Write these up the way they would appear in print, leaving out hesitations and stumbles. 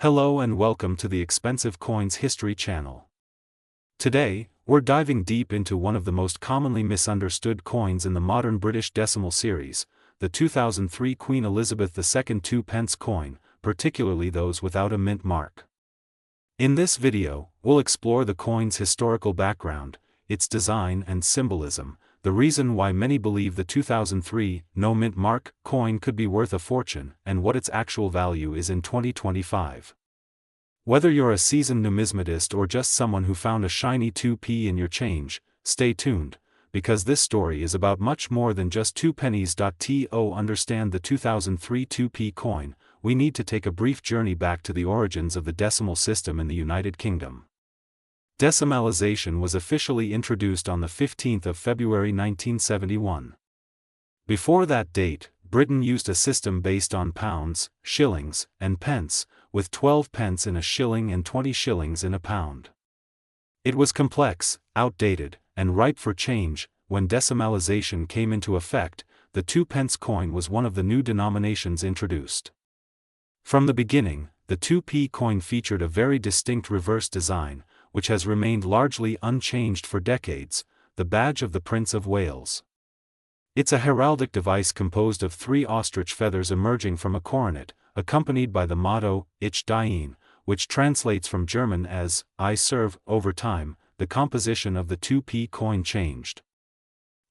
Hello and welcome to the Expensive Coins History channel. Today, we're diving deep into one of the most commonly misunderstood coins in the modern British decimal series, the 2003 Queen Elizabeth II 2 pence coin, particularly those without a mint mark. In this video, we'll explore the coin's historical background, its design and symbolism, the reason why many believe the 2003 no mint mark coin could be worth a fortune, and what its actual value is in 2025. Whether you're a seasoned numismatist or just someone who found a shiny 2p in your change, stay tuned, because this story is about much more than just 2 pennies. To understand the 2003 2p coin, we need to take a brief journey back to the origins of the decimal system in the United Kingdom. Decimalization was officially introduced on the 15th of February 1971. Before that date, Britain used a system based on pounds, shillings, and pence, with 12 pence in a shilling and 20 shillings in a pound. It was complex, outdated, and ripe for change. When decimalization came into effect, the 2 pence coin was one of the new denominations introduced. From the beginning, the 2p coin featured a very distinct reverse design, which has remained largely unchanged for decades, the badge of the Prince of Wales. It's a heraldic device composed of 3 ostrich feathers emerging from a coronet, accompanied by the motto, Ich diene, which translates from German as, I serve. Over time, the composition of the 2p coin changed.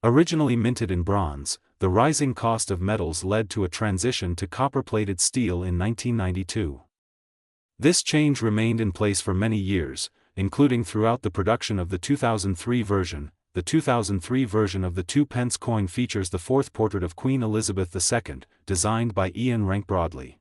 Originally minted in bronze, the rising cost of metals led to a transition to copper-plated steel in 1992. This change remained in place for many years, including throughout the production of the 2003 version. The 2003 version of the 2 pence coin features the 4th portrait of Queen Elizabeth II, designed by Ian Rank Broadley.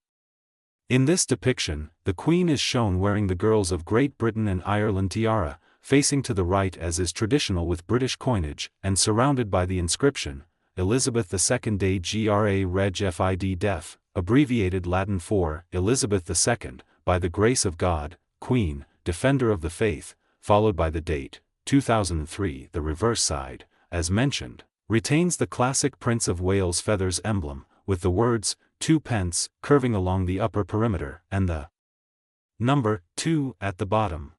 In this depiction, the Queen is shown wearing the Girls of Great Britain and Ireland tiara, facing to the right as is traditional with British coinage, and surrounded by the inscription, Elizabeth II de Gra Reg Fid Def, abbreviated Latin for, Elizabeth II, by the grace of God, Queen, Defender of the Faith, followed by the date, 2003. The reverse side, as mentioned, retains the classic Prince of Wales feathers emblem, with the words, 2 pence, curving along the upper perimeter, and the number, 2, at the bottom.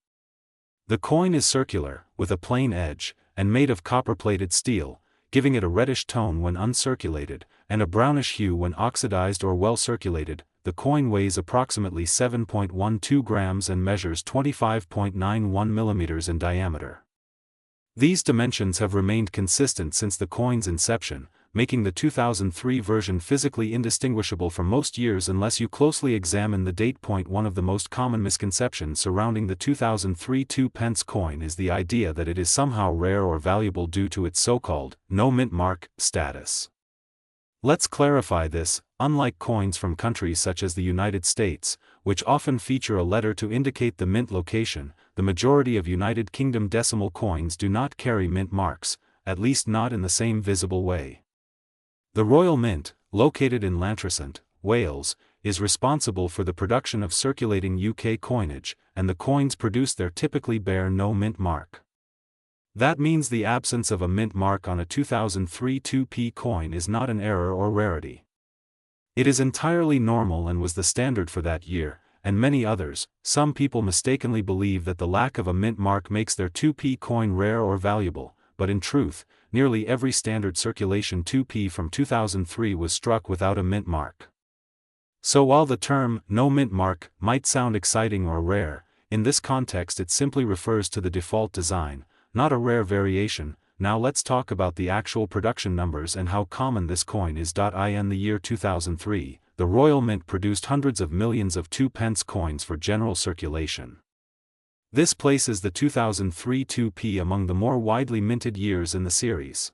The coin is circular, with a plain edge, and made of copper-plated steel, giving it a reddish tone when uncirculated, and a brownish hue when oxidized or well-circulated. The coin weighs approximately 7.12 grams and measures 25.91 millimeters in diameter. These dimensions have remained consistent since the coin's inception, making the 2003 version physically indistinguishable from most years unless you closely examine the date. One of the most common misconceptions surrounding the 2003 2 pence coin is the idea that it is somehow rare or valuable due to its so-called no mint mark status. Let's clarify this. Unlike coins from countries such as the United States, which often feature a letter to indicate the mint location, the majority of United Kingdom decimal coins do not carry mint marks, at least not in the same visible way. The Royal Mint, located in Llantrisant, Wales, is responsible for the production of circulating UK coinage, and the coins produced there typically bear no mint mark. That means the absence of a mint mark on a 2003 2p coin is not an error or rarity. It is entirely normal and was the standard for that year, and many others. Some people mistakenly believe that the lack of a mint mark makes their 2p coin rare or valuable, but in truth, nearly every standard circulation 2p from 2003 was struck without a mint mark. So while the term no mint mark might sound exciting or rare, in this context it simply refers to the default design, not a rare variation. Now let's talk about the actual production numbers and how common this coin is. In the year 2003, the Royal Mint produced hundreds of millions of 2 pence coins for general circulation. This places the 2003 2p among the more widely minted years in the series.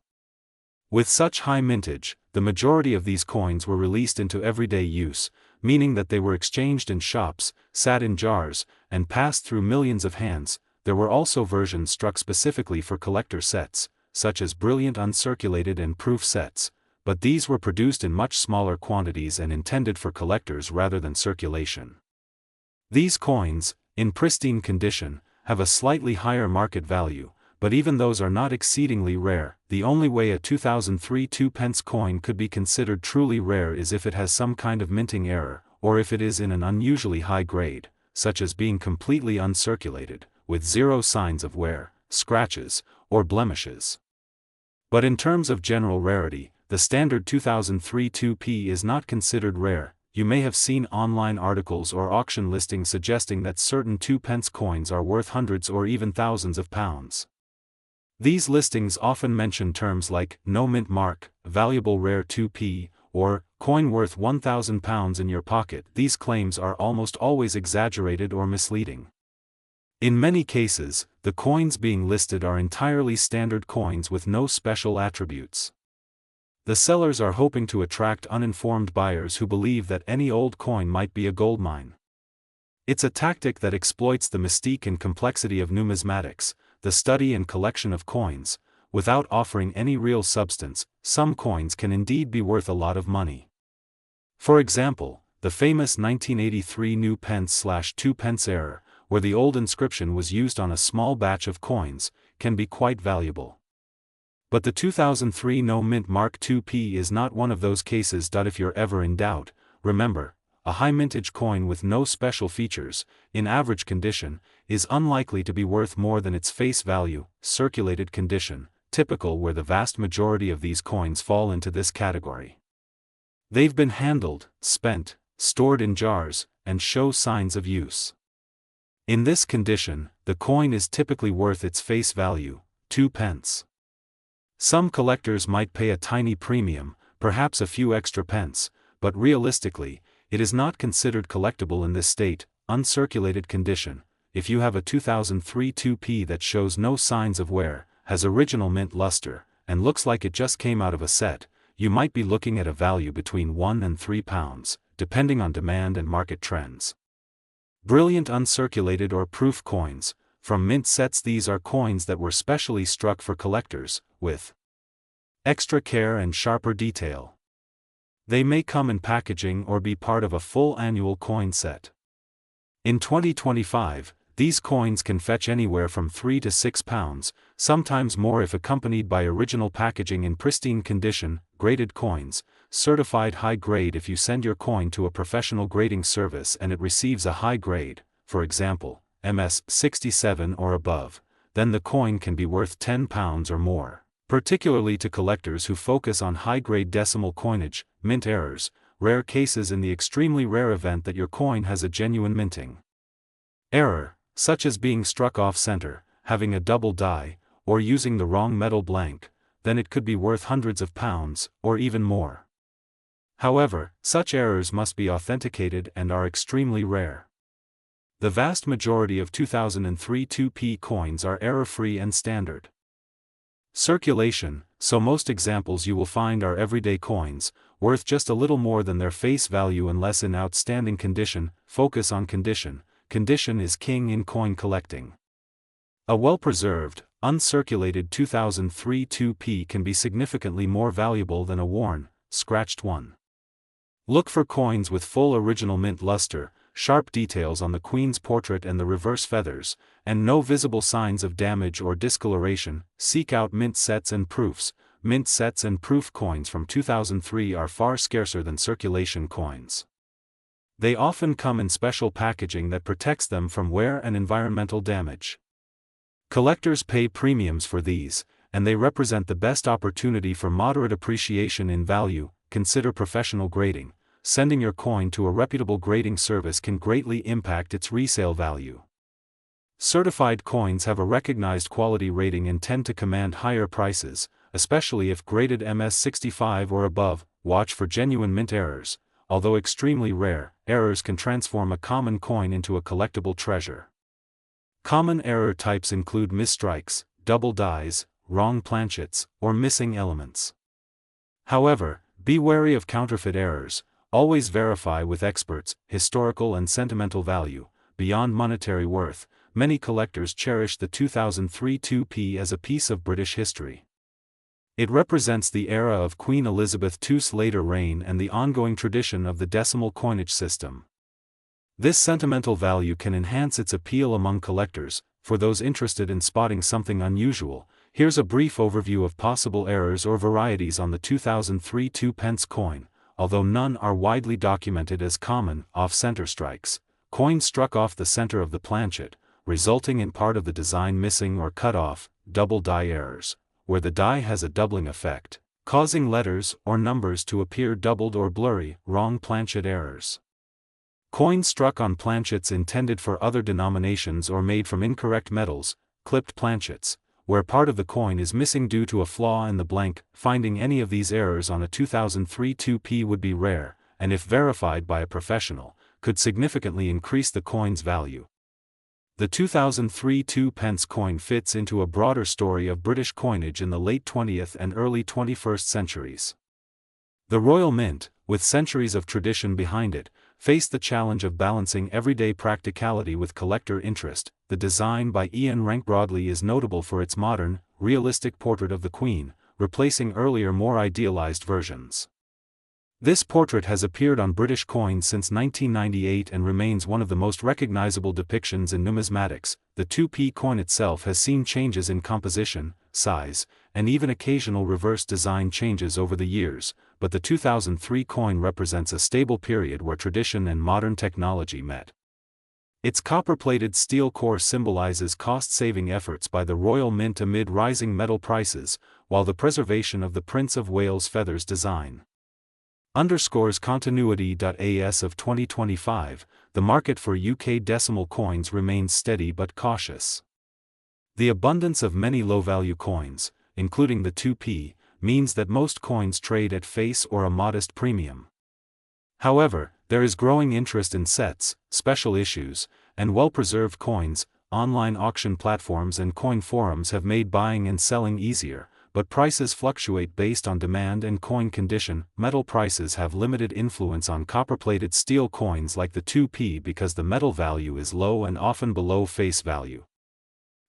With such high mintage, the majority of these coins were released into everyday use, meaning that they were exchanged in shops, sat in jars, and passed through millions of hands. There were also versions struck specifically for collector sets, such as brilliant uncirculated and proof sets, but these were produced in much smaller quantities and intended for collectors rather than circulation. These coins, in pristine condition, have a slightly higher market value, but even those are not exceedingly rare. The only way a 2003 2 pence coin could be considered truly rare is if it has some kind of minting error, or if it is in an unusually high grade, such as being completely uncirculated, with zero signs of wear, scratches, or blemishes. But in terms of general rarity, the standard 2003 2p is not considered rare. You may have seen online articles or auction listings suggesting that certain 2p coins are worth hundreds or even thousands of pounds. These listings often mention terms like no mint mark, valuable rare 2p, or coin worth £1,000 in your pocket. These claims are almost always exaggerated or misleading. In many cases, the coins being listed are entirely standard coins with no special attributes. The sellers are hoping to attract uninformed buyers who believe that any old coin might be a goldmine. It's a tactic that exploits the mystique and complexity of numismatics, the study and collection of coins, without offering any real substance. Some coins can indeed be worth a lot of money. For example, the famous 1983 new Pence/2p error, where the old inscription was used on a small batch of coins, can be quite valuable. But the 2003 no mint mark 2p is not one of those cases. If you're ever in doubt, remember, a high mintage coin with no special features, in average condition, is unlikely to be worth more than its face value. Circulated condition, typical, where the vast majority of these coins fall into this category. They've been handled, spent, stored in jars, and show signs of use. In this condition, the coin is typically worth its face value, 2p. Some collectors might pay a tiny premium, perhaps a few extra pence, but realistically, it is not considered collectible in this state, uncirculated condition. If you have a 2003 2p that shows no signs of wear, has original mint luster, and looks like it just came out of a set, you might be looking at a value between £1 and £3, depending on demand and market trends. Brilliant uncirculated or proof coins. From mint sets, these are coins that were specially struck for collectors, with extra care and sharper detail. They may come in packaging or be part of a full annual coin set. In 2025, these coins can fetch anywhere from £3 to £6, sometimes more if accompanied by original packaging in pristine condition. Graded coins, certified high grade. If you send your coin to a professional grading service and it receives a high grade, for example, MS 67 or above, then the coin can be worth £10 or more. Particularly to collectors who focus on high-grade decimal coinage. Mint errors, rare cases. In the extremely rare event that your coin has a genuine minting error, such as being struck off-center, having a double die, or using the wrong metal blank, then it could be worth hundreds of pounds, or even more. However, such errors must be authenticated and are extremely rare. The vast majority of 2003 2p coins are error-free and standard circulation, so most examples you will find are everyday coins, worth just a little more than their face value unless in outstanding condition. Focus on condition. Condition is king in coin collecting. A well-preserved, uncirculated 2003 2p can be significantly more valuable than a worn, scratched one. Look for coins with full original mint luster, sharp details on the Queen's portrait and the reverse feathers, and no visible signs of damage or discoloration. Seek out mint sets and proofs. Mint sets and proof coins from 2003 are far scarcer than circulation coins. They often come in special packaging that protects them from wear and environmental damage. Collectors pay premiums for these, and they represent the best opportunity for moderate appreciation in value. Consider professional grading. Sending your coin to a reputable grading service can greatly impact its resale value. Certified coins have a recognized quality rating and tend to command higher prices, especially if graded MS 65 or above. Watch for genuine mint errors. Although extremely rare, errors can transform a common coin into a collectible treasure. Common error types include misstrikes, double dies, wrong planchets, or missing elements. However, be wary of counterfeit errors. Always verify with experts. Historical and sentimental value. Beyond monetary worth, many collectors cherish the 2003 2p as a piece of British history. It represents the era of Queen Elizabeth II's later reign and the ongoing tradition of the decimal coinage system. This sentimental value can enhance its appeal among collectors. For those interested in spotting something unusual, here's a brief overview of possible errors or varieties on the 2003 2p coin. Although none are widely documented as common off-center strikes, coin struck off the center of the planchet, resulting in part of the design missing or cut off, double die errors, where the die has a doubling effect, causing letters or numbers to appear doubled or blurry, wrong planchet errors. Coins struck on planchets intended for other denominations or made from incorrect metals, clipped planchets, where part of the coin is missing due to a flaw in the blank. Finding any of these errors on a 2003 2p would be rare, and if verified by a professional, could significantly increase the coin's value. The 2003 2p coin fits into a broader story of British coinage in the late 20th and early 21st centuries. The Royal Mint, with centuries of tradition behind it, faced the challenge of balancing everyday practicality with collector interest. The design by Ian Rank Broadley is notable for its modern, realistic portrait of the Queen, replacing earlier more idealized versions. This portrait has appeared on British coins since 1998 and remains one of the most recognizable depictions in numismatics. The 2p coin itself has seen changes in composition, size, and even occasional reverse design changes over the years, but the 2003 coin represents a stable period where tradition and modern technology met. Its copper-plated steel core symbolizes cost-saving efforts by the Royal Mint amid rising metal prices, while the preservation of the Prince of Wales feathers design underscores continuity. As of 2025, the market for UK decimal coins remains steady but cautious. The abundance of many low-value coins, including the 2p, means that most coins trade at face or a modest premium. However, there is growing interest in sets, special issues, and well-preserved coins. Online auction platforms and coin forums have made buying and selling easier, but prices fluctuate based on demand and coin condition. Metal prices have limited influence on copper-plated steel coins like the 2p because the metal value is low and often below face value.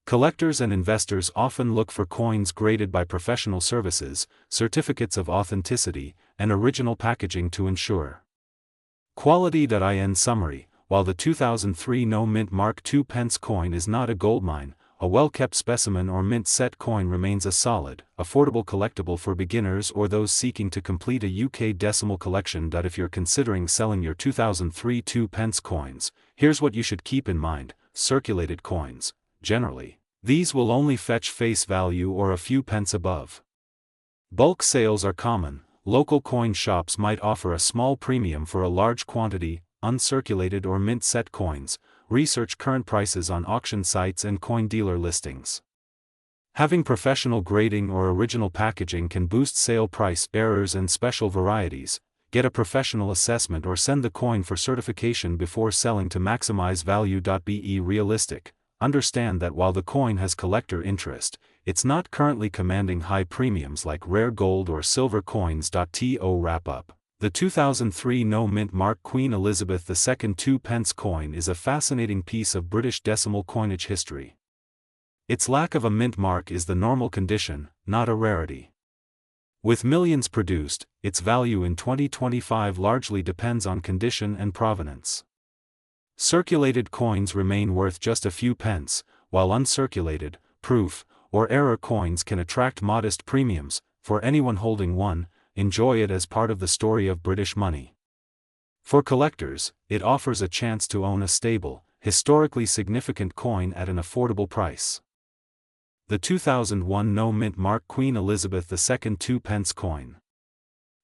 Collectors and investors often look for coins graded by professional services, certificates of authenticity, and original packaging to ensure quality. In summary, while the 2003 No Mint Mark II pence coin is not a goldmine, a well-kept specimen or mint set coin remains a solid, affordable collectible for beginners or those seeking to complete a UK decimal collection. If you're considering selling your 2003 2p coins, here's what you should keep in mind. Circulated coins, generally, these will only fetch face value or a few pence above. Bulk sales are common. Local coin shops might offer a small premium for a large quantity. Uncirculated or mint set coins, research current prices on auction sites and coin dealer listings. Having professional grading or original packaging can boost sale price. Errors and special varieties. Get a professional assessment or send the coin for certification before selling to maximize value. Be realistic. Understand that while the coin has collector interest, it's not currently commanding high premiums like rare gold or silver coins. To wrap up, the 2003 No Mint Mark Queen Elizabeth II 2p coin is a fascinating piece of British decimal coinage history. Its lack of a mint mark is the normal condition, not a rarity. With millions produced, its value in 2025 largely depends on condition and provenance. Circulated coins remain worth just a few pence, while uncirculated, proof, or error coins can attract modest premiums. For anyone holding one, enjoy it as part of the story of British money. For collectors, it offers a chance to own a stable, historically significant coin at an affordable price. The 2001 No Mint Mark Queen Elizabeth II 2p coin.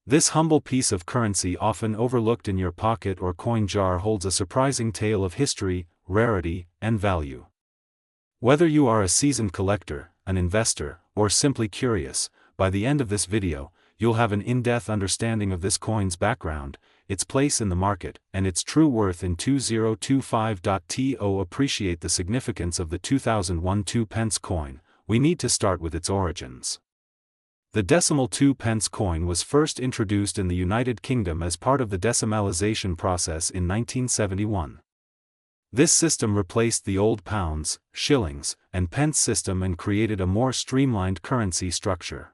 This humble piece of currency, often overlooked in your pocket or coin jar, holds a surprising tale of history, rarity, and value. Whether you are a seasoned collector, an investor, or simply curious, by the end of this video, you'll have an in-depth understanding of this coin's background, its place in the market, and its true worth in 2025. To appreciate the significance of the 2001 2p coin, we need to start with its origins. The decimal 2p coin was first introduced in the United Kingdom as part of the decimalisation process in 1971. This system replaced the old pounds, shillings, and pence system and created a more streamlined currency structure.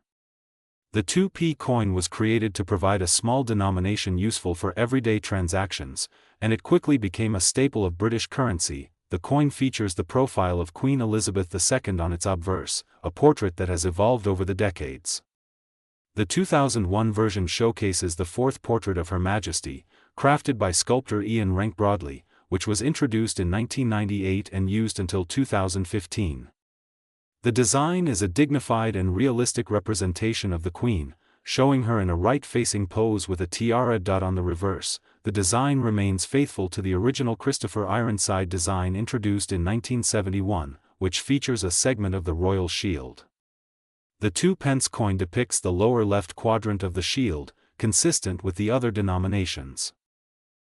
The 2p coin was created to provide a small denomination useful for everyday transactions, and it quickly became a staple of British currency. The coin features the profile of Queen Elizabeth II on its obverse, a portrait that has evolved over the decades. The 2001 version showcases the fourth portrait of Her Majesty, crafted by sculptor Ian Rank Broadley, which was introduced in 1998 and used until 2015. The design is a dignified and realistic representation of the Queen, showing her in a right-facing pose with a tiara. On the reverse, the design remains faithful to the original Christopher Ironside design introduced in 1971, which features a segment of the royal shield. The 2p coin depicts the lower left quadrant of the shield, consistent with the other denominations.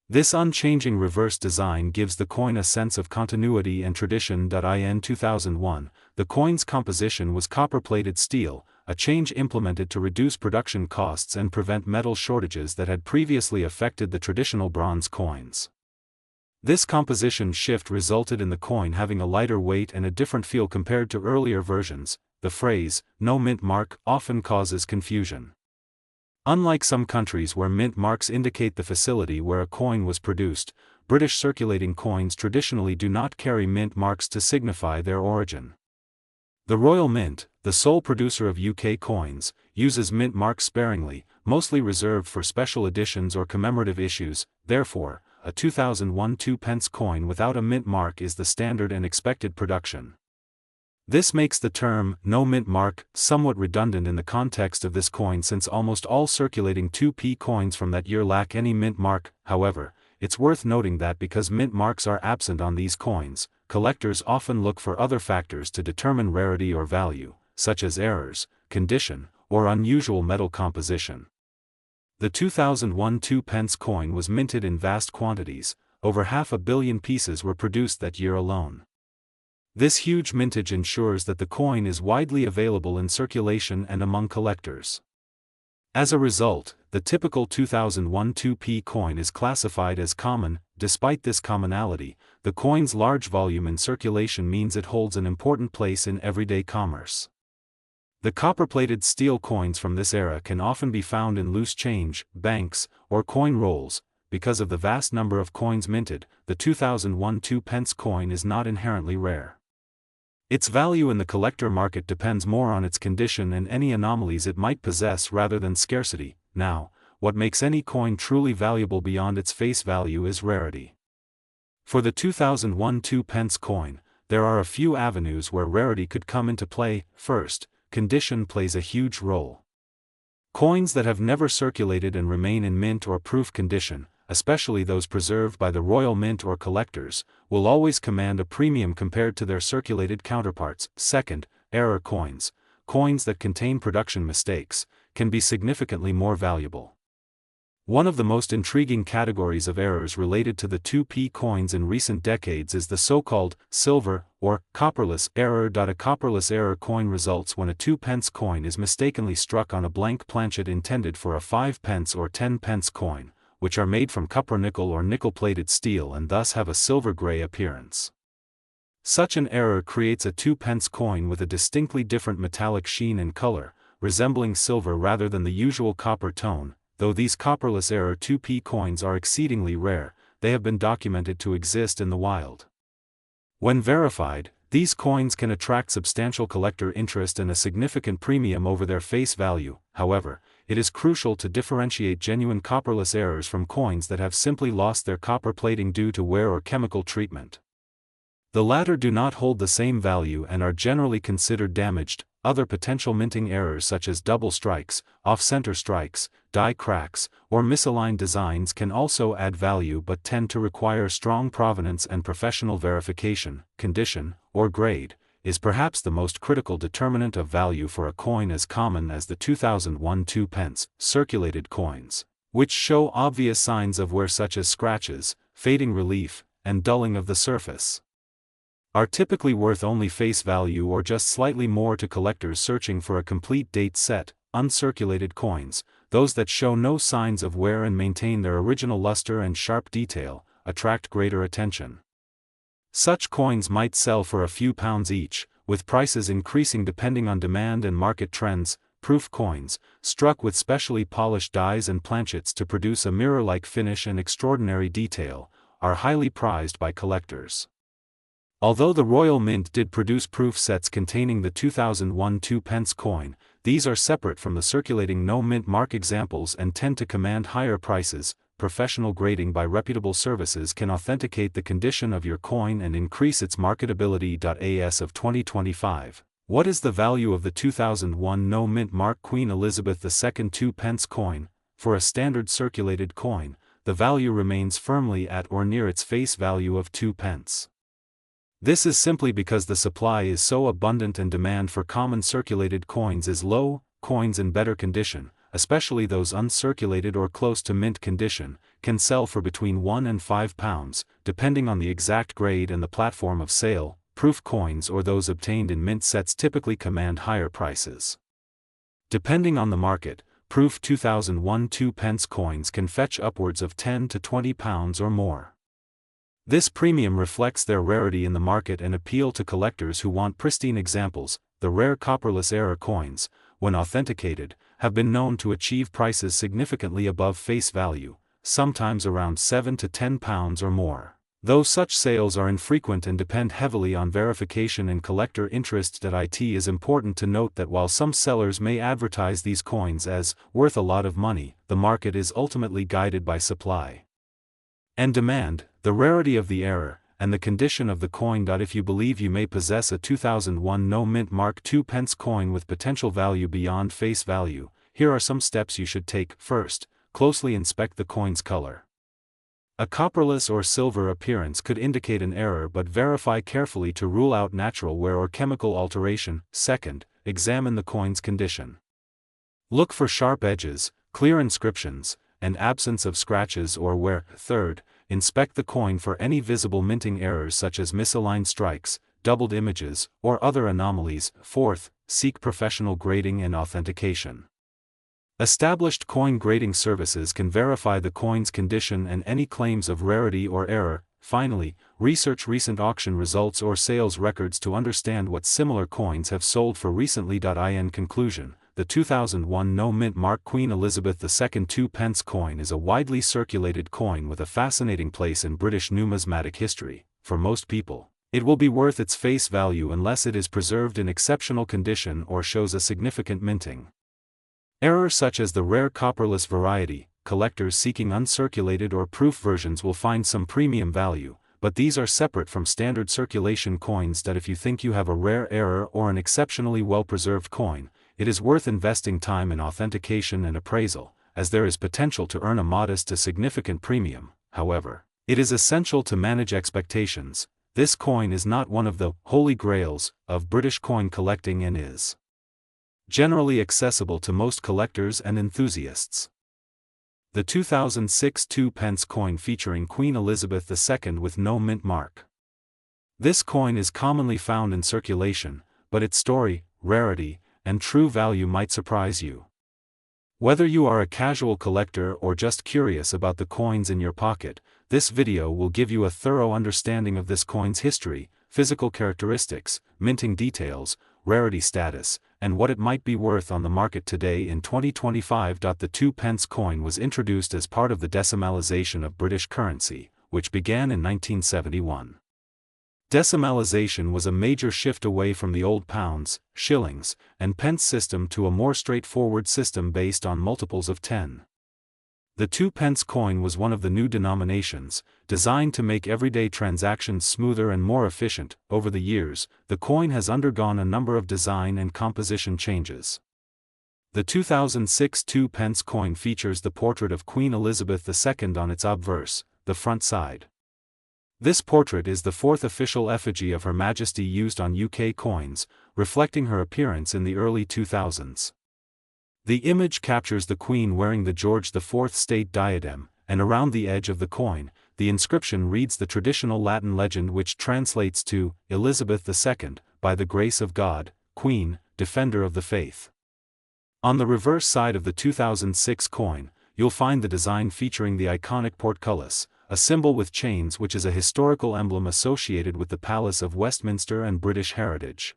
This unchanging reverse design gives the coin a sense of continuity and tradition. In 2001, the coin's composition was copper-plated steel, a change implemented to reduce production costs and prevent metal shortages that had previously affected the traditional bronze coins. This composition shift resulted in the coin having a lighter weight and a different feel compared to earlier versions. The phrase, "no mint mark," often causes confusion. Unlike some countries where mint marks indicate the facility where a coin was produced, British circulating coins traditionally do not carry mint marks to signify their origin. The Royal Mint, the sole producer of UK coins, uses mint marks sparingly, mostly reserved for special editions or commemorative issues. Therefore, a 2001 2p coin without a mint mark is the standard and expected production. This makes the term, "no mint mark," somewhat redundant in the context of this coin since almost all circulating 2p coins from that year lack any mint mark. However, it's worth noting that because mint marks are absent on these coins, collectors often look for other factors to determine rarity or value, such as errors, condition, or unusual metal composition. The 2001 2p coin was minted in vast quantities. Over 500 million pieces were produced that year alone. This huge mintage ensures that the coin is widely available in circulation and among collectors. As a result, the typical 2001 2p coin is classified as common. Despite this commonality, the coin's large volume in circulation means it holds an important place in everyday commerce. The copper-plated steel coins from this era can often be found in loose change, banks, or coin rolls. Because of the vast number of coins minted, the 2001 2p coin is not inherently rare. Its value in the collector market depends more on its condition and any anomalies it might possess rather than scarcity. Now, what makes any coin truly valuable beyond its face value is rarity. For the 2001 2p coin, there are a few avenues where rarity could come into play. First, condition plays a huge role. Coins that have never circulated and remain in mint or proof condition, especially those preserved by the Royal Mint or collectors, will always command a premium compared to their circulated counterparts. Second, error coins, coins that contain production mistakes, can be significantly more valuable. One of the most intriguing categories of errors related to the 2p coins in recent decades is the so-called silver or copperless error. A copperless error coin results when a 2p coin is mistakenly struck on a blank planchet intended for a 5p or 10p coin, which are made from copper-nickel or nickel-plated steel and thus have a silver-gray appearance. Such an error creates a 2p coin with a distinctly different metallic sheen and color, resembling silver rather than the usual copper tone. Though these copperless error 2p coins are exceedingly rare, they have been documented to exist in the wild. When verified, these coins can attract substantial collector interest and a significant premium over their face value. However, it is crucial to differentiate genuine copperless errors from coins that have simply lost their copper plating due to wear or chemical treatment. The latter do not hold the same value and are generally considered damaged. Other potential minting errors such as double strikes, off-center strikes, die cracks, or misaligned designs can also add value but tend to require strong provenance and professional verification. Condition, or grade, is perhaps the most critical determinant of value for a coin as common as the 2001 2p circulated coins, which show obvious signs of wear such as scratches, fading relief, and dulling of the surface, are typically worth only face value or just slightly more to collectors searching for a complete date set. Uncirculated coins, those that show no signs of wear and maintain their original luster and sharp detail, attract greater attention. Such coins might sell for a few pounds each, with prices increasing depending on demand and market trends. Proof coins, struck with specially polished dies and planchets to produce a mirror-like finish and extraordinary detail, are highly prized by collectors. Although the Royal Mint did produce proof sets containing the 2001 2p coin, these are separate from the circulating no mint mark examples and tend to command higher prices. professional grading by reputable services can authenticate the condition of your coin and increase its marketability. As of 2025, what is the value of the 2001 no mint mark Queen Elizabeth II 2 pence coin? For a standard circulated coin, the value remains firmly at or near its face value of 2 pence. This is simply because the supply is so abundant and demand for common circulated coins is low. Coins in better condition, especially those uncirculated or close to mint condition, can sell for between £1 and £5, depending on the exact grade and the platform of sale. Proof coins or those obtained in mint sets typically command higher prices. Depending on the market, proof 2001 2 pence coins can fetch upwards of £10 to £20 or more. This premium reflects their rarity in the market and appeal to collectors who want pristine examples. The rare copperless era coins, when authenticated, have been known to achieve prices significantly above face value, sometimes around £7 to £10 or more. Though such sales are infrequent and depend heavily on verification and collector interest. It is important to note that while some sellers may advertise these coins as worth a lot of money, the market is ultimately guided by supply and demand, the rarity of the era, and the condition of the coin. If you believe you may possess a 2001 no mint mark 2 pence coin with potential value beyond face value, here are some steps you should take. First, closely inspect the coin's color. A copperless or silver appearance could indicate an error, but verify carefully to rule out natural wear or chemical alteration. Second, examine the coin's condition. Look for sharp edges, clear inscriptions, and absence of scratches or wear. Third, inspect the coin for any visible minting errors such as misaligned strikes, doubled images, or other anomalies. Fourth, seek professional grading and authentication. Established coin grading services can verify the coin's condition and any claims of rarity or error. Finally, research recent auction results or sales records to understand what similar coins have sold for recently. In conclusion, the 2001 no mint mark Queen Elizabeth II 2 pence coin is a widely circulated coin with a fascinating place in British numismatic history. For most people, it will be worth its face value unless it is preserved in exceptional condition or shows a significant minting error such as the rare copperless variety. Collectors seeking uncirculated or proof versions will find some premium value, but these are separate from standard circulation coins. If you think you have a rare error or an exceptionally well-preserved coin, it is worth investing time in authentication and appraisal, as there is potential to earn a modest to significant premium. However, it is essential to manage expectations. This coin is not one of the holy grails of British coin collecting and is generally accessible to most collectors and enthusiasts. The 2006 2 pence coin featuring Queen Elizabeth II with no mint mark. This coin is commonly found in circulation, but its story, rarity, and true value might surprise you. Whether you are a casual collector or just curious about the coins in your pocket, this video will give you a thorough understanding of this coin's history, physical characteristics, minting details, rarity status, and what it might be worth on the market today in 2025. The 2 pence coin was introduced as part of the decimalisation of British currency, which began in 1971. Decimalisation was a major shift away from the old pounds, shillings, and pence system to a more straightforward system based on multiples of 10. The 2 pence coin was one of the new denominations, designed to make everyday transactions smoother and more efficient. Over the years, the coin has undergone a number of design and composition changes. The 2006 2 pence coin features the portrait of Queen Elizabeth II on its obverse, the front side. This portrait is the fourth official effigy of Her Majesty used on UK coins, reflecting her appearance in the early 2000s. The image captures the Queen wearing the George IV state diadem, and around the edge of the coin, the inscription reads the traditional Latin legend which translates to, Elizabeth II, by the grace of God, Queen, Defender of the Faith. On the reverse side of the 2006 coin, you'll find the design featuring the iconic portcullis, a symbol with chains which is a historical emblem associated with the Palace of Westminster and British heritage.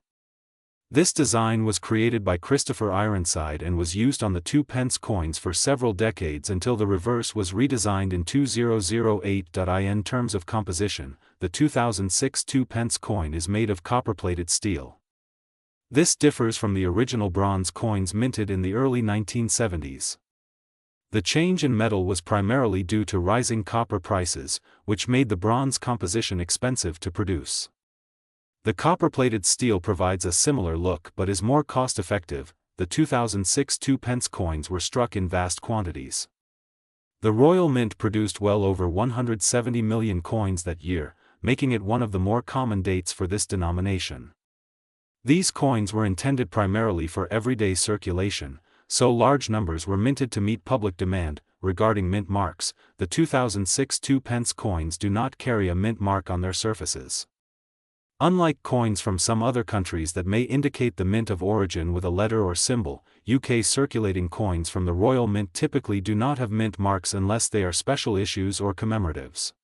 This design was created by Christopher Ironside and was used on the 2 pence coins for several decades until the reverse was redesigned in 2008. In terms of composition, the 2006 2 pence coin is made of copper-plated steel. This differs from the original bronze coins minted in the early 1970s. The change in metal was primarily due to rising copper prices, which made the bronze composition expensive to produce. The copper-plated steel provides a similar look but is more cost-effective. The 2006 2p coins were struck in vast quantities. The Royal Mint produced well over 170 million coins that year, making it one of the more common dates for this denomination. These coins were intended primarily for everyday circulation, so large numbers were minted to meet public demand. Regarding mint marks, the 2006 2p coins do not carry a mint mark on their surfaces. Unlike coins from some other countries that may indicate the mint of origin with a letter or symbol, UK circulating coins from the Royal Mint typically do not have mint marks unless they are special issues or commemoratives.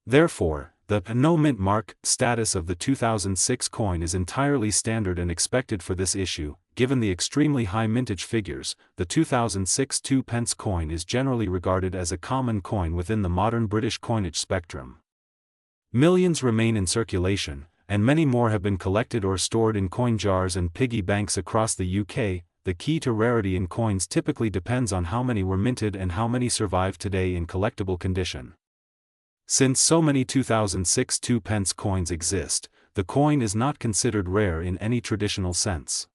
Therefore, the no mint mark status of the 2006 coin is entirely standard and expected for this issue. Given the extremely high mintage figures, the 2006 2p coin is generally regarded as a common coin within the modern British coinage spectrum. Millions remain in circulation, and many more have been collected or stored in coin jars and piggy banks across the UK. The key to rarity in coins typically depends on how many were minted and how many survive today in collectible condition. Since so many 2006 2p coins exist, the coin is not considered rare in any traditional sense.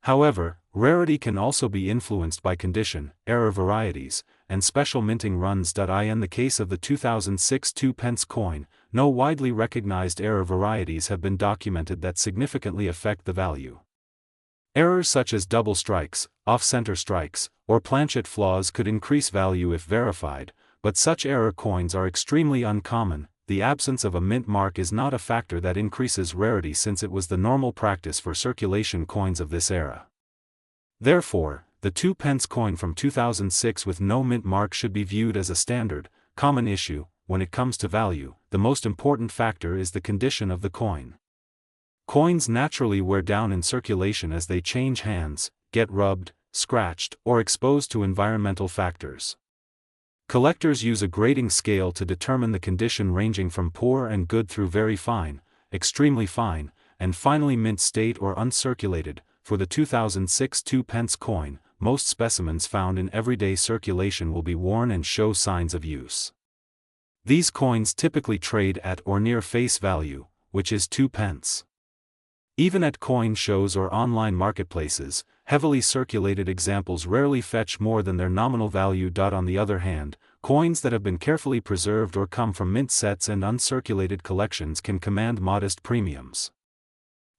However, rarity can also be influenced by condition, error varieties, and special minting runs. In the case of the 2006 2p coin, no widely recognized error varieties have been documented that significantly affect the value. Errors such as double strikes, off-center strikes, or planchet flaws could increase value if verified, but such error coins are extremely uncommon. The absence of a mint mark is not a factor that increases rarity since it was the normal practice for circulation coins of this era. Therefore, the 2p coin from 2006 with no mint mark should be viewed as a standard, common issue. When it comes to value, the most important factor is the condition of the coin. Coins naturally wear down in circulation as they change hands, get rubbed, scratched, or exposed to environmental factors. Collectors use a grading scale to determine the condition ranging from poor and good through very fine, extremely fine, and finally mint state or uncirculated. For the 2006 2p coin, most specimens found in everyday circulation will be worn and show signs of use. These coins typically trade at or near face value, which is 2p. Even at coin shows or online marketplaces, heavily circulated examples rarely fetch more than their nominal value. On the other hand, coins that have been carefully preserved or come from mint sets and uncirculated collections can command modest premiums.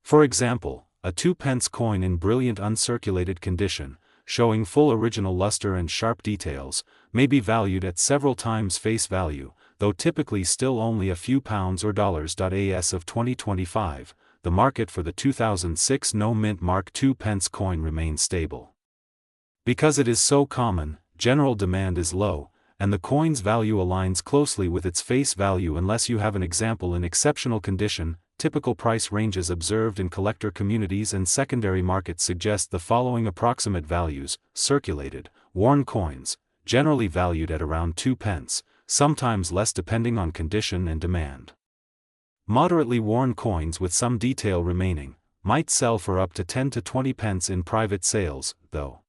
For example, a 2p coin in brilliant uncirculated condition, showing full original luster and sharp details, may be valued at several times face value, though typically still only a few pounds or dollars. As of 2025, the market for the 2006 no mint mark 2p coin remains stable. Because it is so common, general demand is low, and the coin's value aligns closely with its face value unless you have an example in exceptional condition. Typical price ranges observed in collector communities and secondary markets suggest the following approximate values: circulated, worn coins, generally valued at around 2p, sometimes less depending on condition and demand. Moderately worn coins with some detail remaining might sell for up to 10 to 20p in private sales, though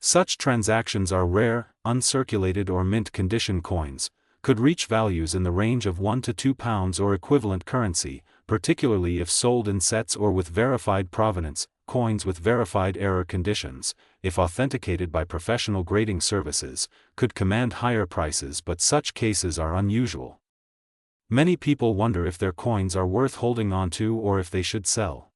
such transactions are rare. Uncirculated or mint condition coins could reach values in the range of £1 to £2 or equivalent currency, particularly if sold in sets or with verified provenance. Coins with verified error conditions, if authenticated by professional grading services, could command higher prices, but such cases are unusual. Many people wonder if their coins are worth holding on to or if they should sell.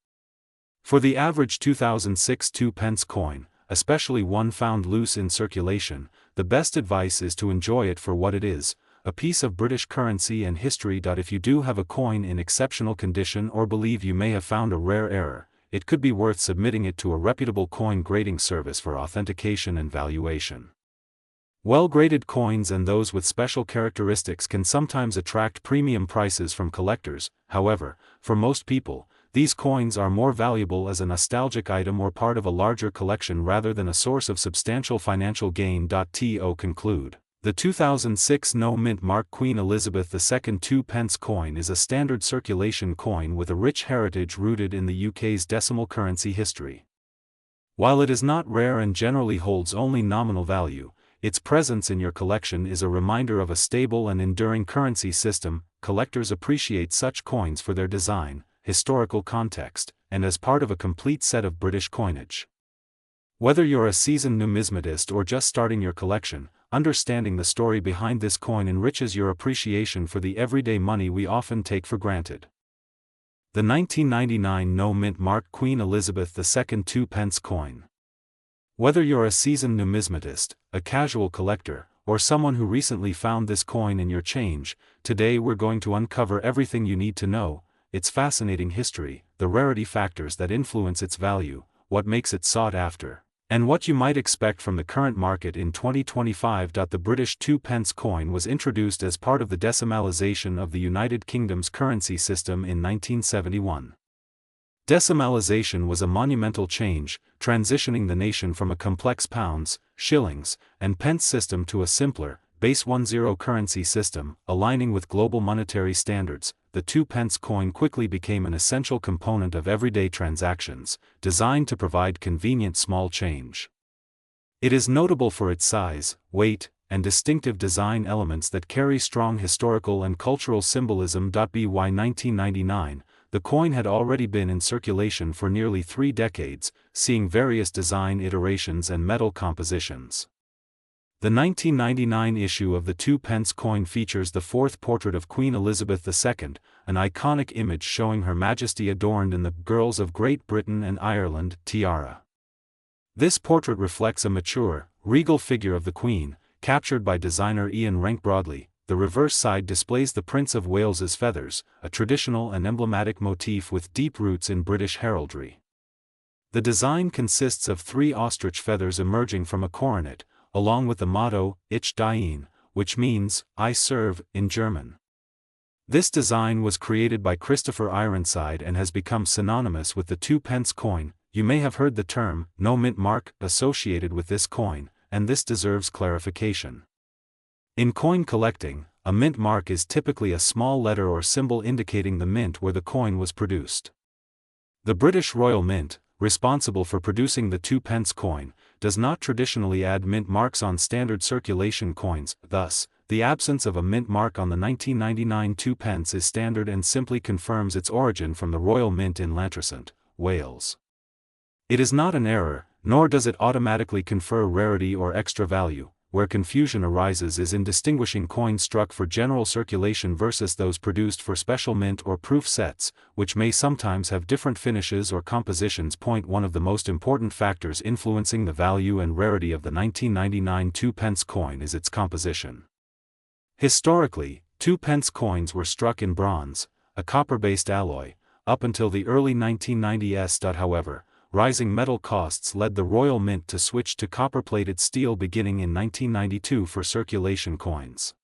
For the average 2006 2p coin, especially one found loose in circulation, the best advice is to enjoy it for what it is, a piece of British currency and history. If you do have a coin in exceptional condition or believe you may have found a rare error, it could be worth submitting it to a reputable coin grading service for authentication and valuation. Well-graded coins and those with special characteristics can sometimes attract premium prices from collectors. However, for most people, these coins are more valuable as a nostalgic item or part of a larger collection rather than a source of substantial financial gain. To conclude, the 2006 no mint mark Queen Elizabeth II 2p coin is a standard circulation coin with a rich heritage rooted in the UK's decimal currency history. While it is not rare and generally holds only nominal value, its presence in your collection is a reminder of a stable and enduring currency system. Collectors appreciate such coins for their design, historical context, and as part of a complete set of British coinage. Whether you're a seasoned numismatist or just starting your collection, understanding the story behind this coin enriches your appreciation for the everyday money we often take for granted. The 1999 no-mint mark Queen Elizabeth II 2-pence coin. Whether you're a seasoned numismatist, a casual collector, or someone who recently found this coin in your change, today we're going to uncover everything you need to know: its fascinating history, the rarity factors that influence its value, what makes it sought after, and what you might expect from the current market in 2025. The British 2-pence coin was introduced as part of the decimalisation of the United Kingdom's currency system in 1971. Decimalisation was a monumental change, transitioning the nation from a complex pounds, shillings, and pence system to a simpler, base 1-0 currency system. Aligning with global monetary standards, the 2-pence coin quickly became an essential component of everyday transactions, designed to provide convenient small change. It is notable for its size, weight, and distinctive design elements that carry strong historical and cultural symbolism. By 1999, the coin had already been in circulation for nearly 3 decades, seeing various design iterations and metal compositions. The 1999 issue of the 2-pence coin features the 4th portrait of Queen Elizabeth II, an iconic image showing Her Majesty adorned in the Girls of Great Britain and Ireland tiara. This portrait reflects a mature, regal figure of the Queen, captured by designer Ian Rank Broadley. The reverse side displays the Prince of Wales's feathers, a traditional and emblematic motif with deep roots in British heraldry. The design consists of 3 ostrich feathers emerging from a coronet, along with the motto, Ich diene, which means, I serve, in German. This design was created by Christopher Ironside and has become synonymous with the 2-pence coin. You may have heard the term, no-mint mark, associated with this coin, and this deserves clarification. In coin collecting, a mint mark is typically a small letter or symbol indicating the mint where the coin was produced. The British Royal Mint, responsible for producing the 2-pence coin, does not traditionally add mint marks on standard circulation coins. Thus, the absence of a mint mark on the 1999 2-pence is standard and simply confirms its origin from the Royal Mint in Llantrisant, Wales. It is not an error, nor does it automatically confer rarity or extra value. Where confusion arises is in distinguishing coins struck for general circulation versus those produced for special mint or proof sets, which may sometimes have different finishes or compositions. One of the most important factors influencing the value and rarity of the 1999 2-pence coin is its composition. Historically, 2-pence coins were struck in bronze, a copper-based alloy, up until the early 1990s. However, rising metal costs led the Royal Mint to switch to copper-plated steel beginning in 1992 for circulation coins.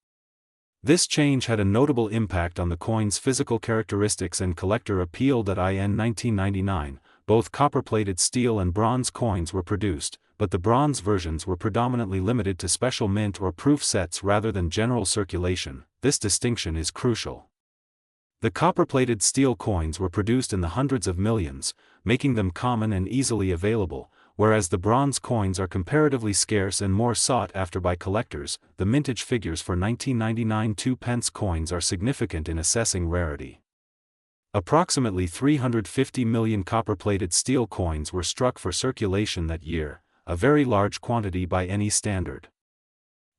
This change had a notable impact on the coin's physical characteristics and collector appeal. In 1999, both copper-plated steel and bronze coins were produced, but the bronze versions were predominantly limited to special mint or proof sets rather than general circulation. This distinction is crucial. The copper-plated steel coins were produced in the hundreds of millions, making them common and easily available, whereas the bronze coins are comparatively scarce and more sought after by collectors. The mintage figures for 1999 2-pence coins are significant in assessing rarity. Approximately 350 million copper-plated steel coins were struck for circulation that year, a very large quantity by any standard.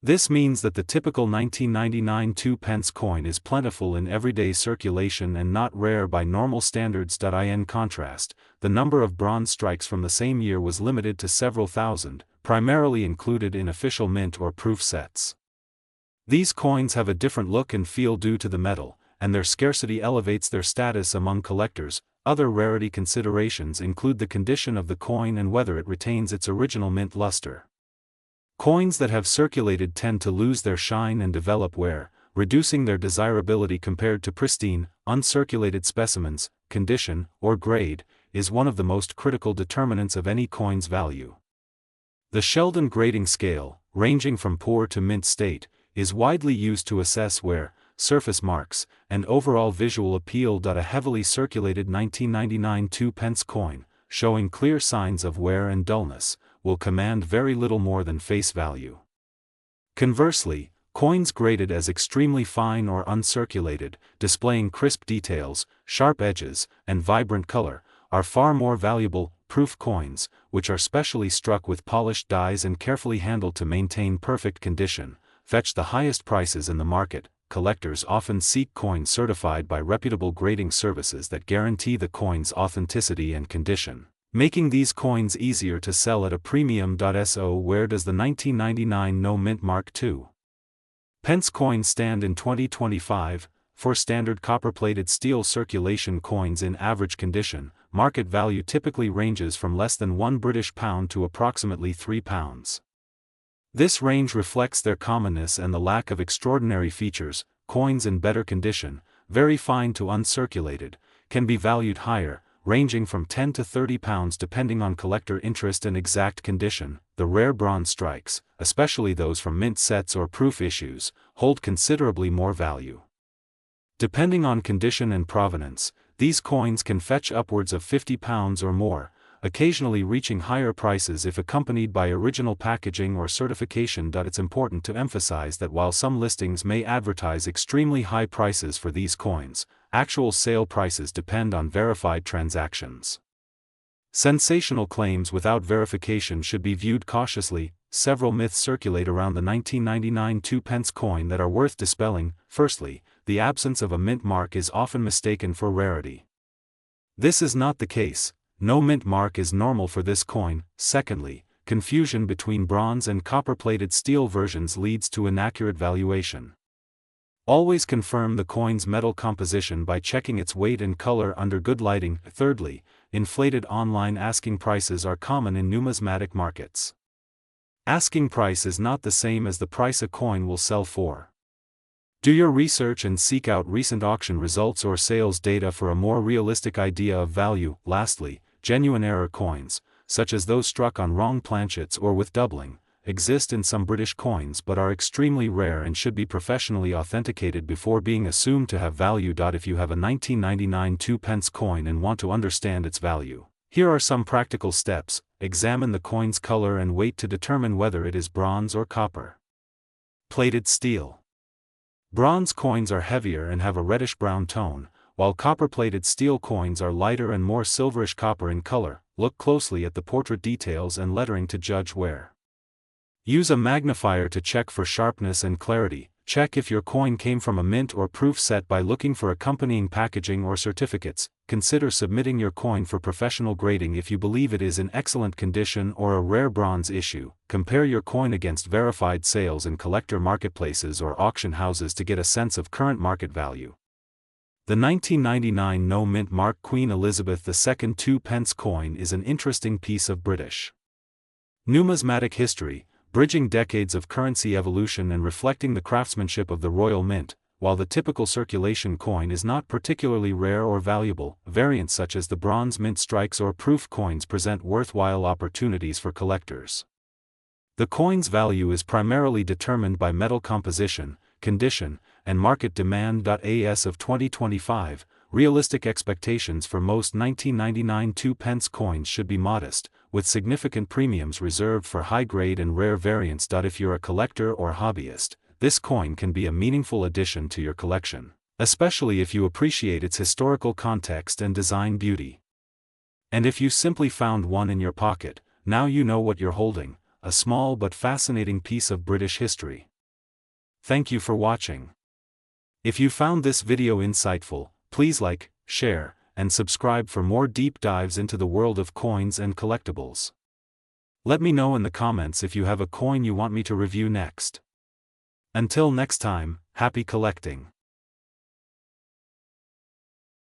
This means that the typical 1999 2-pence coin is plentiful in everyday circulation and not rare by normal standards. In contrast, the number of bronze strikes from the same year was limited to several thousand, primarily included in official mint or proof sets. These coins have a different look and feel due to the metal, and their scarcity elevates their status among collectors. Other rarity considerations include the condition of the coin and whether it retains its original mint luster. Coins that have circulated tend to lose their shine and develop wear, reducing their desirability compared to pristine, uncirculated specimens. Condition, or grade, is one of the most critical determinants of any coin's value. The Sheldon grading scale, ranging from poor to mint state, is widely used to assess wear, surface marks, and overall visual appeal. A heavily circulated 1999 2-pence coin, showing clear signs of wear and dullness, will command very little more than face value. Conversely, coins graded as extremely fine or uncirculated, displaying crisp details, sharp edges, and vibrant color, are far more valuable. Proof coins, which are specially struck with polished dies and carefully handled to maintain perfect condition, fetch the highest prices in the market. Collectors often seek coins certified by reputable grading services that guarantee the coin's authenticity and condition, making these coins easier to sell at a premium. So where does the 1999 no mint Mark II Pence coin stand in 2025? For standard copper-plated steel circulation coins in average condition, market value typically ranges from less than £1 to approximately £3. This range reflects their commonness and the lack of extraordinary features. Coins in better condition, very fine to uncirculated, can be valued higher, ranging from £10 to £30 depending on collector interest and exact condition. The rare bronze strikes, especially those from mint sets or proof issues, hold considerably more value. Depending on condition and provenance, these coins can fetch upwards of £50 or more, occasionally reaching higher prices if accompanied by original packaging or certification. It's important to emphasize that while some listings may advertise extremely high prices for these coins, actual sale prices depend on verified transactions. Sensational claims without verification should be viewed cautiously. Several myths circulate around the 1999 2p coin that are worth dispelling. Firstly, the absence of a mint mark is often mistaken for rarity. This is not the case. No mint mark is normal for this coin. Secondly, confusion between bronze and copper-plated steel versions leads to inaccurate valuation. Always confirm the coin's metal composition by checking its weight and color under good lighting. Thirdly, inflated online asking prices are common in numismatic markets. Asking price is not the same as the price a coin will sell for. Do your research and seek out recent auction results or sales data for a more realistic idea of value. Lastly, genuine error coins, such as those struck on wrong planchets or with doubling, exist in some British coins but are extremely rare and should be professionally authenticated before being assumed to have value. If you have a 1999 2p coin and want to understand its value, here are some practical steps. Examine the coin's color and weight to determine whether it is bronze or copper. Plated steel. Bronze coins are heavier and have a reddish-brown tone, while copper-plated steel coins are lighter and more silverish copper in color. Look closely at the portrait details and lettering to judge wear. Use a magnifier to check for sharpness and clarity. Check if your coin came from a mint or proof set by looking for accompanying packaging or certificates. Consider submitting your coin for professional grading if you believe it is in excellent condition or a rare bronze issue. Compare your coin against verified sales in collector marketplaces or auction houses to get a sense of current market value. The 1999 no mint Mark Queen Elizabeth II 2p coin is an interesting piece of British numismatic history, bridging decades of currency evolution and reflecting the craftsmanship of the Royal Mint. While the typical circulation coin is not particularly rare or valuable, variants such as the bronze mint strikes or proof coins present worthwhile opportunities for collectors. The coin's value is primarily determined by metal composition, condition, and market demand. As of 2025, realistic expectations for most 1999 2p coins should be modest, with significant premiums reserved for high-grade and rare variants. If you're a collector or hobbyist, this coin can be a meaningful addition to your collection, especially if you appreciate its historical context and design beauty. And if you simply found one in your pocket, now you know what you're holding, a small but fascinating piece of British history. Thank you for watching. If you found this video insightful, please like, share, and subscribe for more deep dives into the world of coins and collectibles. Let me know in the comments if you have a coin you want me to review next. Until next time, happy collecting.